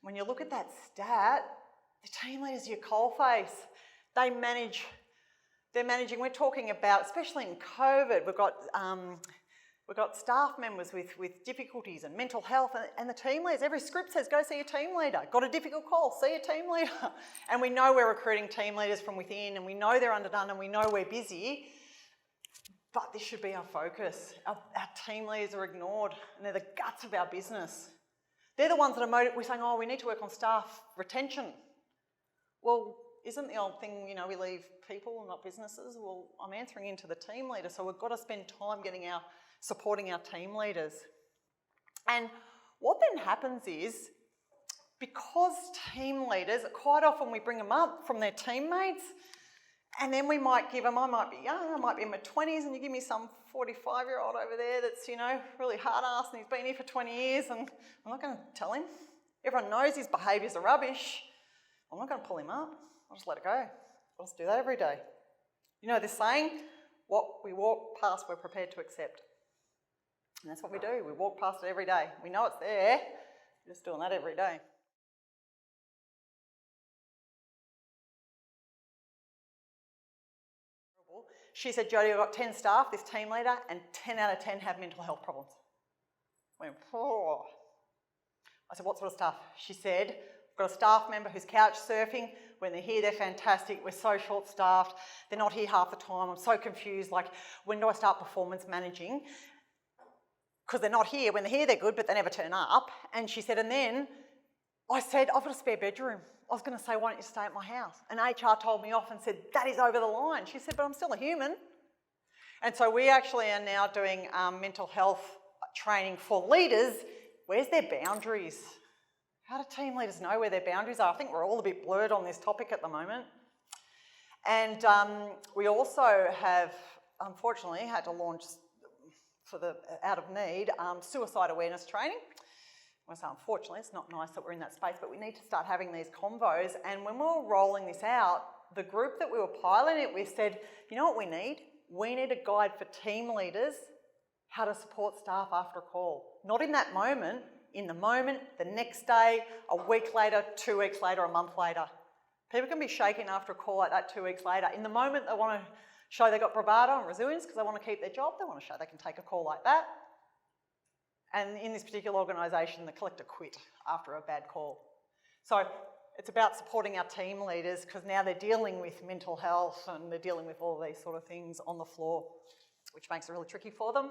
when you look at that stat, the team leaders are your coalface. They're managing, we're talking about, especially in COVID, we've got staff members with difficulties and mental health, and the team leaders, every script says go see your team leader. Got a difficult call, see your team leader. And we know we're recruiting team leaders from within, and we know they're underdone, and we know we're busy, but this should be our focus. Our team leaders are ignored, and they're the guts of our business. They're the ones that are we're saying, oh, we need to work on staff retention. Well, isn't the old thing, we leave people, not businesses? Well, I'm answering into the team leader, so we've got to spend time supporting our team leaders. And what then happens is, because team leaders, quite often we bring them up from their teammates, and then we might give them, I might be young, I might be in my 20s, and you give me some 45-year-old over there that's, really hard-ass, and he's been here for 20 years, and I'm not going to tell him. Everyone knows his behaviours are rubbish. I'm not going to pull him up. I'll just let it go. I'll just do that every day. This saying, what we walk past, we're prepared to accept. And that's what we do. We walk past it every day. We know it's there. We're just doing that every day. She said, Jodie, I've got 10 staff, this team leader, and 10 out of 10 have mental health problems. I went, oh. I said, what sort of stuff? She said, I've got a staff member who's couch surfing. When they're here, they're fantastic. We're so short-staffed. They're not here half the time. I'm so confused. Like, when do I start performance managing? Because they're not here. When they're here, they're good, but they never turn up. And she said, and then I said, I've got a spare bedroom. I was going to say, why don't you stay at my house? And HR told me off and said, that is over the line. She said, but I'm still a human. And so we actually are now doing mental health training for leaders. Where's their boundaries? How do team leaders know where their boundaries are? I think we're all a bit blurred on this topic at the moment. And we also have, unfortunately, had to launch, for the out of need, suicide awareness training. I say unfortunately, it's not nice that we're in that space, but we need to start having these convos. And when we were rolling this out, the group that we were piloting it with said, you know what we need? We need a guide for team leaders how to support staff after a call. Not in that moment, in the moment, the next day, a week later, 2 weeks later, a month later. People can be shaken after a call like that 2 weeks later. In the moment, they want to show they've got bravado and resilience because they want to keep their job. They want to show they can take a call like that. And in this particular organisation, the collector quit after a bad call. So it's about supporting our team leaders because now they're dealing with mental health and they're dealing with all of these sort of things on the floor, which makes it really tricky for them.